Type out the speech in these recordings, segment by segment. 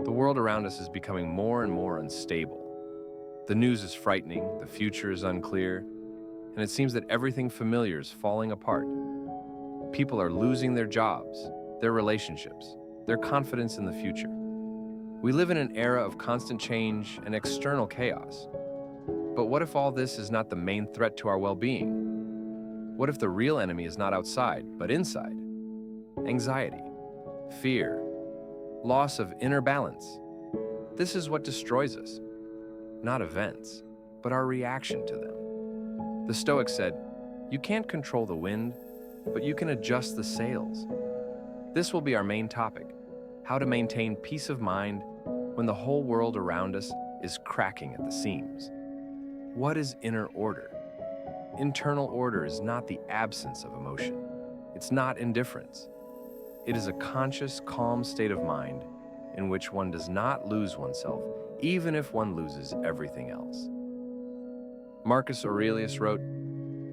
The world around us is becoming more and more unstable. The news is frightening, the future is unclear, and it seems that everything familiar is falling apart. People are losing their jobs, their relationships, their confidence in the future. We live in an era of constant change and external chaos. But what if all this is not the main threat to our well-being? What if the real enemy is not outside, but inside? Anxiety, fear, loss of inner balance. This is what destroys us. Not events, but our reaction to them. The Stoics said, "You can't control the wind, but you can adjust the sails." This will be our main topic, how to maintain peace of mind when the whole world around us is cracking at the seams. What is inner order? Internal order is not the absence of emotion. It's not indifference. It is a conscious, calm state of mind in which one does not lose oneself, even if one loses everything else. Marcus Aurelius wrote,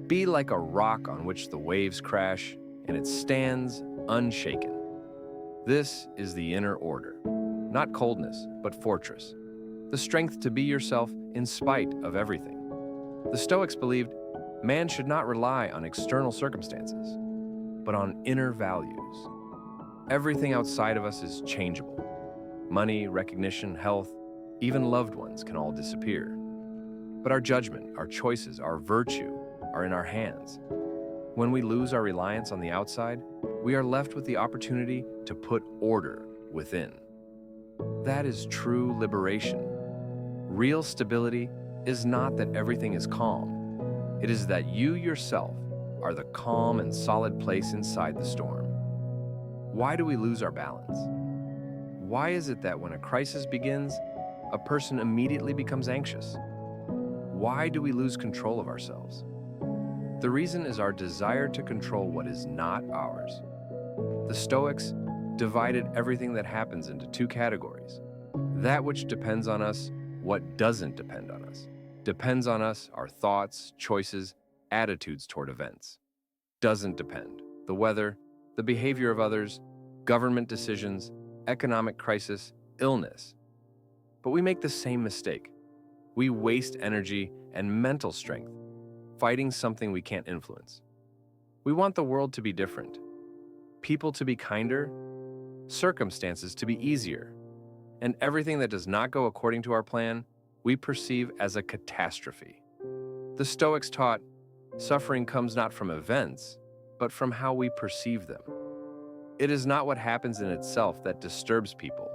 "Be like a rock on which the waves crash, and it stands unshaken." This is the inner order, not coldness, but fortress, the strength to be yourself in spite of everything. The Stoics believed man should not rely on external circumstances, but on inner values. Everything outside of us is changeable. Money, recognition, health, even loved ones can all disappear. But our judgment, our choices, our virtue are in our hands. When we lose our reliance on the outside, we are left with the opportunity to put order within. That is true liberation. Real stability is not that everything is calm. It is that you yourself are the calm and solid place inside the storm. Why do we lose our balance? Why is it that when a crisis begins, a person immediately becomes anxious? Why do we lose control of ourselves? The reason is our desire to control what is not ours. The Stoics divided everything that happens into two categories. That which depends on us, what doesn't depend on us. Depends on us, our thoughts, choices, attitudes toward events. Doesn't depend. The weather, the behavior of others, government decisions, economic crisis, illness. But we make the same mistake. We waste energy and mental strength fighting something we can't influence. We want the world to be different, people to be kinder, circumstances to be easier, and everything that does not go according to our plan, we perceive as a catastrophe. The Stoics taught, suffering comes not from events, but from how we perceive them. It is not what happens in itself that disturbs people,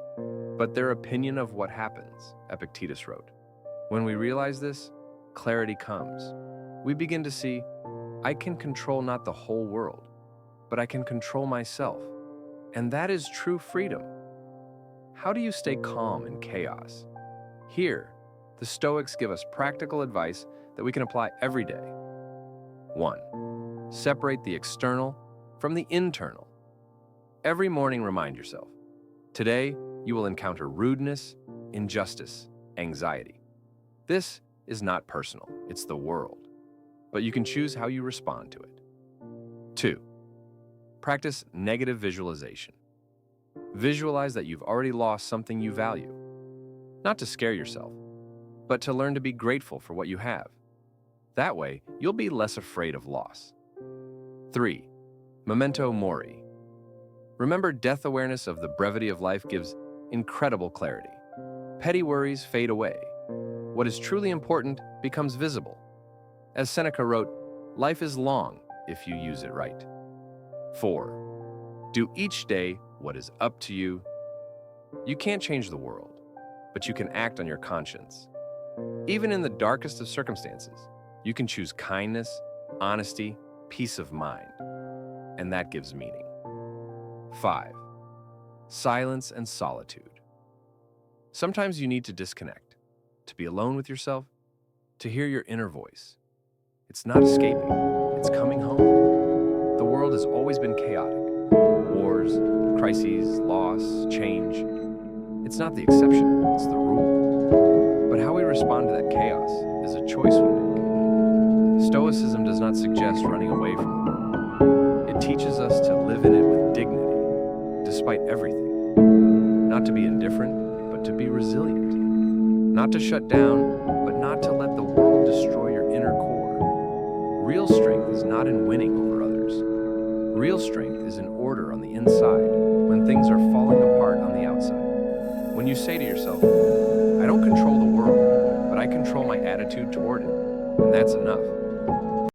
but their opinion of what happens, Epictetus wrote. When we realize this, clarity comes. We begin to see, I can control not the whole world, but I can control myself. And that is true freedom. How do you stay calm in chaos? Here, the Stoics give us practical advice that we can apply every day. 1. Separate the external from the internal. Every morning, remind yourself, today you will encounter rudeness, injustice, anxiety. This is not personal, it's the world, but you can choose how you respond to it. 2. Practice negative visualization. Visualize that you've already lost something you value, not to scare yourself, but to learn to be grateful for what you have. That way, you'll be less afraid of loss. 3. Memento mori. Remember, death awareness of the brevity of life gives incredible clarity. Petty worries fade away. What is truly important becomes visible. As Seneca wrote, life is long if you use it right. 4. Do each day what is up to you. You can't change the world, but you can act on your conscience. Even in the darkest of circumstances, you can choose kindness, honesty, peace of mind, and that gives meaning. 5. Silence and solitude. Sometimes you need to disconnect, to be alone with yourself, to hear your inner voice. It's not escaping, it's coming home. The world has always been chaotic. Wars, crises, loss, change. It's not the exception, it's the rule. But how we respond to that chaos is a choice we make. Stoicism does not suggest running away from the world. It teaches us to live in it with dignity, despite everything. Not to be indifferent, but but to be resilient. Not to shut down, but not to let the world destroy your inner core. Real strength is not in winning over others. Real strength is in order on the inside, when things are falling apart on the outside. When you say to yourself, I don't control the world, but I control my attitude toward it, and that's enough.